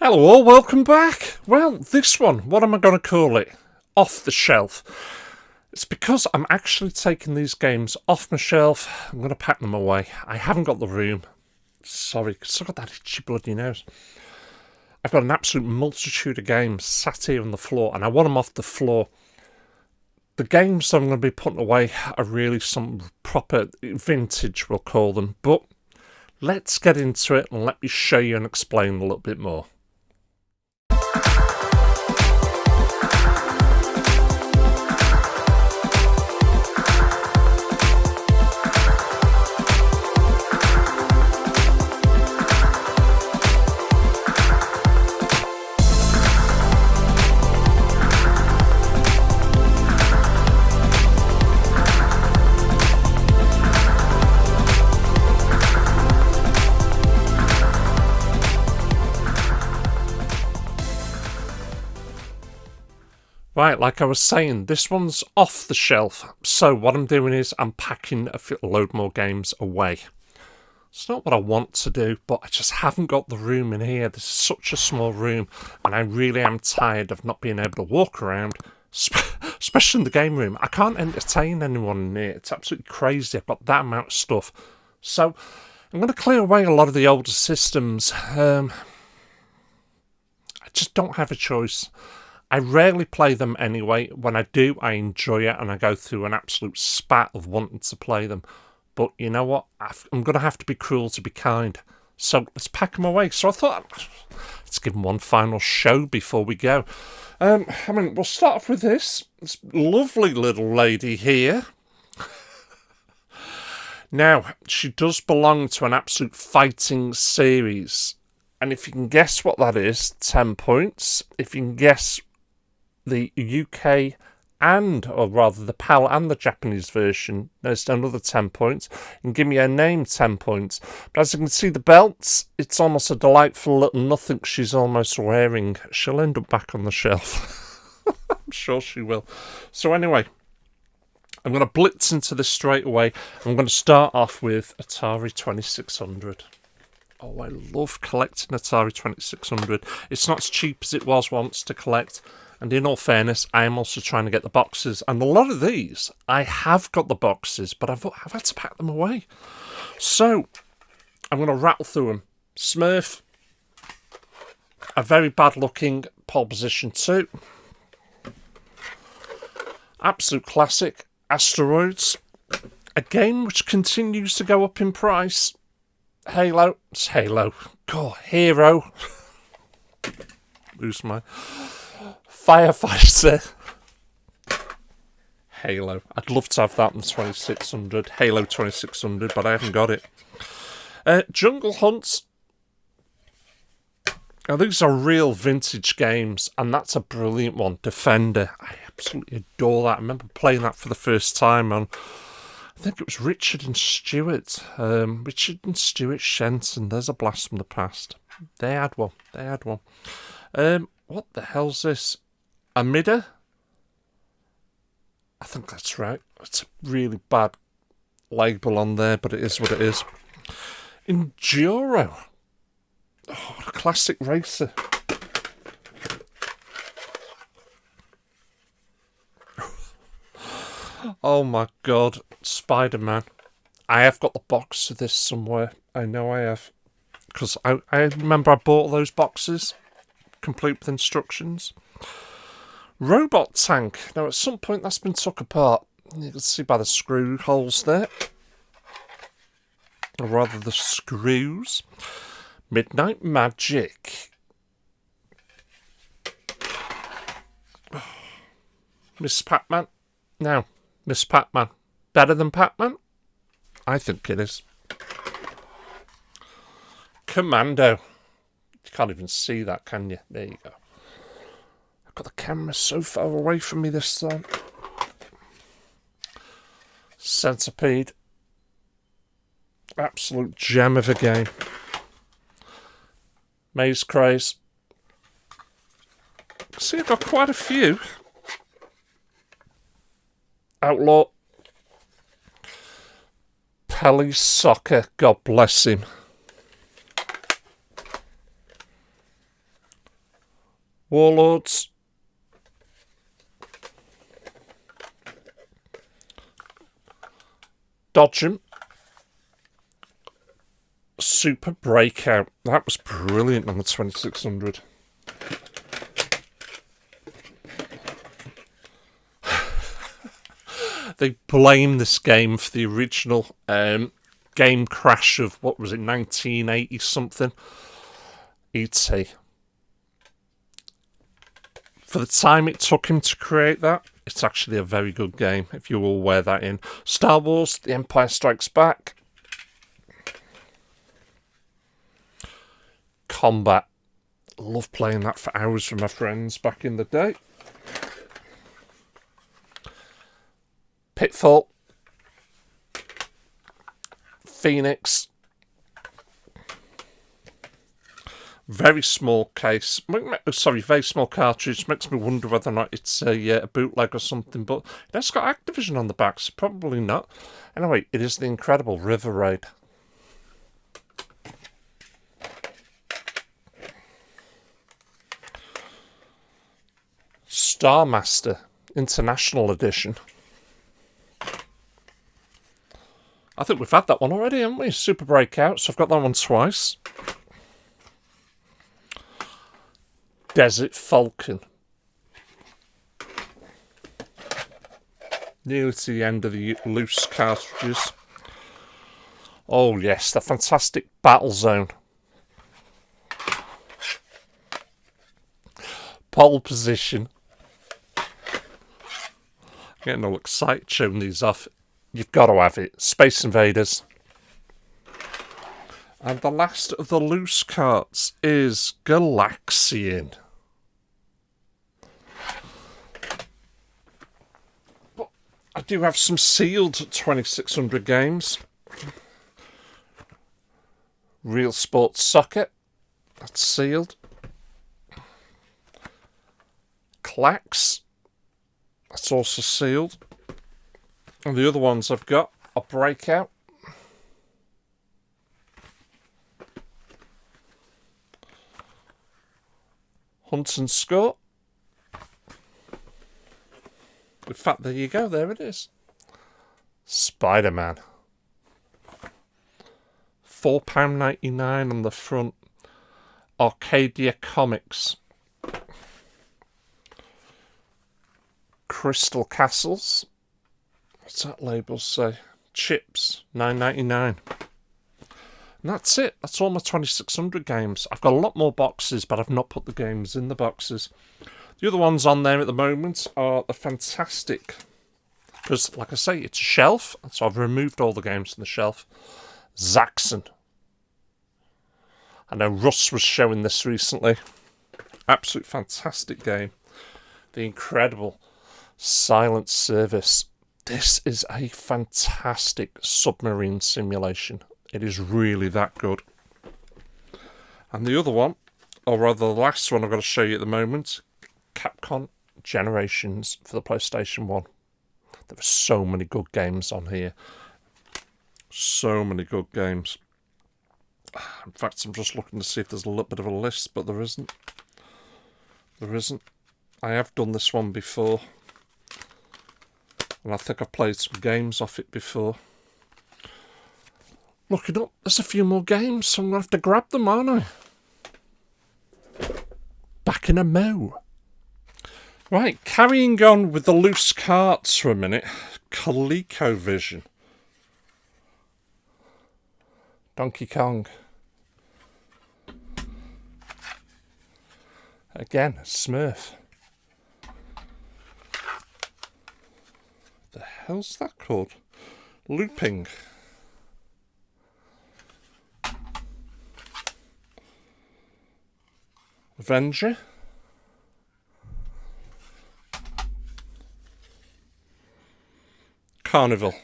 Hello all, welcome back. Well, this one, what am I going to call it? Off the shelf. It's because I'm actually taking these games off my shelf. I'm going to pack them away. I haven't got the room. Sorry, because I've got that itchy bloody nose. I've got an absolute multitude of games sat here on the floor, and I want them off the floor. The games I'm going to be putting away are really some proper vintage, we'll call them. But let's get into it and let me show you and explain a little bit more. Right, like I was saying, this one's off the shelf. So what I'm doing is I'm packing a load more games away. It's not what I want to do, but I just haven't got the room in here. This is such a small room, and I really am tired of not being able to walk around, especially in the game room. I can't entertain anyone in here. It's absolutely crazy. I've got that amount of stuff. So I'm going to clear away a lot of the older systems. I just don't have a choice. I rarely play them anyway. When I do, I enjoy it and I go through an absolute spat of wanting to play them. But you know what? I'm going to have to be cruel to be kind. So let's pack them away. So I thought, let's give them one final show before we go. We'll start off with this lovely little lady here. Now, she does belong to an absolute fighting series. And if you can guess what that is, 10 points. If you can guess the UK or rather the PAL and the Japanese version, there's another 10 points. And give me her name, 10 points. But as you can see, the belts, it's almost a delightful little nothing she's almost wearing. She'll end up back on the shelf. I'm sure she will. So anyway, I'm going to blitz into this straight away. I'm going to start off with Atari 2600. Oh, I love collecting Atari 2600. It's not as cheap as it was once to collect. And in all fairness, I am also trying to get the boxes. And a lot of these, I have got the boxes, but I've had to pack them away. So, I'm going to rattle through them. Smurf. A very bad looking Pole Position 2. Absolute classic. Asteroids. A game which continues to go up in price. Halo. It's Halo. God, Hero. Lose my... Firefighter. Halo. I'd love to have that in 2600. Halo 2600, but I haven't got it. Jungle Hunt. Now, these are real vintage games, and that's a brilliant one. Defender. I absolutely adore that. I remember playing that for the first time on... I think it was Richard and Stewart. Richard and Stewart Shenton. There's a blast from the past. They had one. What the hell's this? Amida? I think that's right. It's a really bad label on there, but it is what it is. Enduro. Oh, what a classic racer. Oh my god. Spider-Man. I have got the box of this somewhere. I know I have. Because I remember I bought those boxes, complete with instructions. Robot Tank. Now, at some point, that's been took apart. You can see by the screw holes there. Or rather, the screws. Midnight Magic. Miss Pac-Man. Now, Miss Pac-Man. Better than Pac-Man? I think it is. Commando. You can't even see that, can you? There you go. I've got the camera so far away from me this time. Centipede. Absolute gem of a game. Maze Craze. See, I've got quite a few. Outlaw. Pele Soccer, God bless him. Warlords. Dodgem. Super Breakout. That was brilliant on the 2600. They blame this game for the original game crash of, what was it, 1980 something. E.T. For the time it took him to create that, it's actually a very good game, if you will wear that in. Star Wars, The Empire Strikes Back. Combat. Love playing that for hours with my friends back in the day. Pitfall. Phoenix. Very small case. Sorry, very small cartridge. Makes me wonder whether or not it's a bootleg or something. But it's got Activision on the back, so probably not. Anyway, it is the incredible River Raid. Star Master International Edition. I think we've had that one already, haven't we? Super Breakout, so I've got that one twice. Desert Falcon. Nearly to the end of the loose cartridges. Oh yes, the fantastic Battlezone. Pole Position. Getting all excited showing these off. You've got to have it. Space Invaders. And the last of the loose carts is Galaxian. But I do have some sealed 2600 games. Real Sports Soccer. That's sealed. Clax. That's also sealed. And the other ones I've got are Breakout. Hunt and Score. In fact, there you go. There it is. Spider-Man. £4.99 on the front. Arcadia Comics. Crystal Castles. What's that label say? Chips, $9.99. And that's it. That's all my 2600 games. I've got a lot more boxes, but I've not put the games in the boxes. The other ones on there at the moment are the fantastic, because, like I say, it's a shelf, so I've removed all the games from the shelf. Zaxxon. I know Russ was showing this recently. Absolute fantastic game. The incredible Silent Service. This is a fantastic submarine simulation. It is really that good. And the other one, or rather the last one I've got to show you at the moment, Capcom Generations for the PlayStation 1. There are so many good games on here. So many good games. In fact, I'm just looking to see if there's a little bit of a list, but there isn't. There isn't. I have done this one before. And I think I've played some games off it before. Looking up, there's a few more games, so I'm going to have to grab them, aren't I? Back in a mo. Right, carrying on with the loose carts for a minute. ColecoVision. Donkey Kong. Again, Smurf. The hell's that called? Looping. Avenger. Carnival.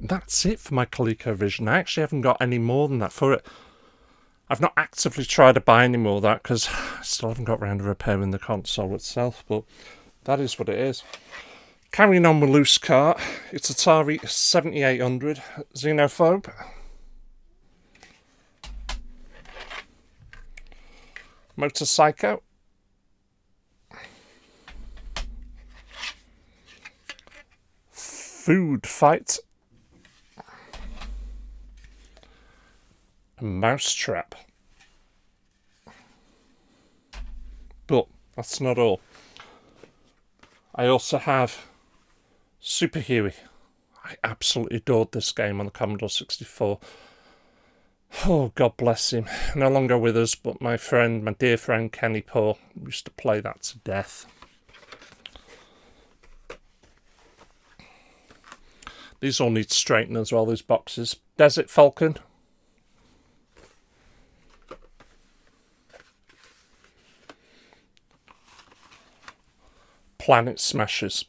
That's it for my ColecoVision. I actually haven't got any more than that for it. I've not actively tried to buy any more of that because I still haven't got around to repairing the console itself, but that is what it is. Carrying on with loose cart, it's Atari 7800 Xenophobe. Motorcycle. Food Fight. Mousetrap. But that's not all. I also have Super Huey. I absolutely adored this game on the Commodore 64. Oh, God bless him. No longer with us, but my dear friend Kenny Poor used to play that to death. These all need straightening as well, these boxes. Desert Falcon. Planet Smashers.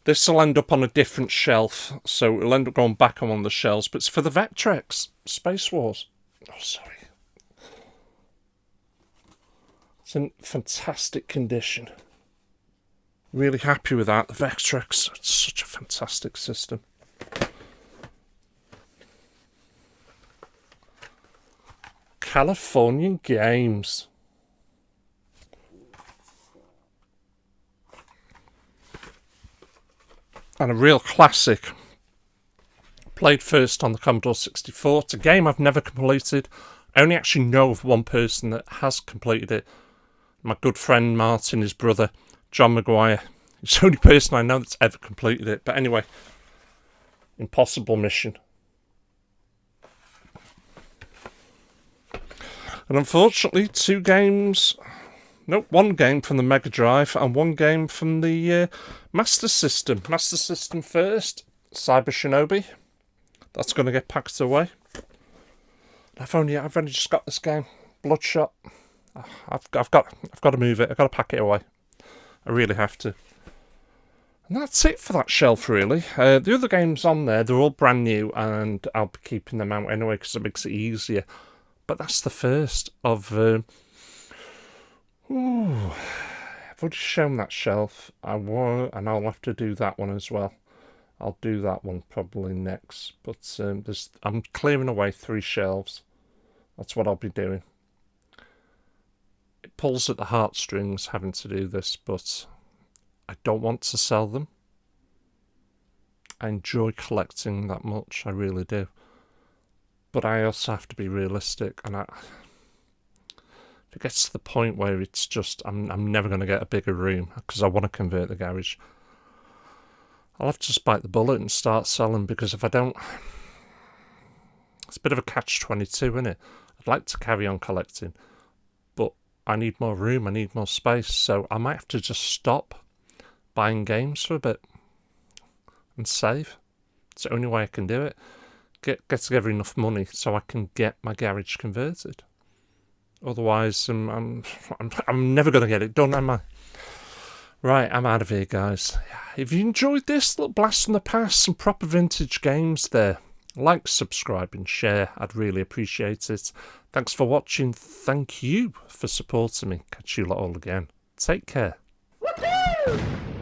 This will end up on a different shelf, so it'll end up going back on one of the shelves, but it's for the Vectrex Space Wars. Oh, sorry. It's in fantastic condition. Really happy with that. The Vectrex, it's such a fantastic system. Californian Games. And a real classic. Played first on the Commodore 64. It's a game I've never completed. I only actually know of one person that has completed it. My good friend Martin, his brother, John Maguire. He's the only person I know that's ever completed it. But anyway, Impossible Mission. And unfortunately, one game from the Mega Drive and one game from the Master System. Master System first, Cyber Shinobi. That's going to get packed away. I've only just got this game, Bloodshot. I've got to move it. I've got to pack it away. I really have to. And that's it for that shelf, really. The other games on there, they're all brand new, and I'll be keeping them out anyway because it makes it easier. But that's the first of... I've already shown that shelf. And I'll have to do that one as well. I'll do that one probably next. But I'm clearing away 3 shelves. That's what I'll be doing. It pulls at the heartstrings having to do this, but I don't want to sell them. I enjoy collecting that much, I really do. But I also have to be realistic, and if it gets to the point where it's just, I'm never going to get a bigger room because I want to convert the garage, I'll have to just bite the bullet and start selling, because if I don't, it's a bit of a catch-22, isn't it? I'd like to carry on collecting, but I need more room, I need more space, so I might have to just stop buying games for a bit and save. It's the only way I can do it. Get together enough money so I can get my garage converted. Otherwise, I'm never going to get it done, am I? Right, I'm out of here, guys. If you enjoyed this little blast from the past, some proper vintage games there, like, subscribe and share. I'd really appreciate it. Thanks for watching. Thank you for supporting me. Catch you lot all again. Take care. Woohoo!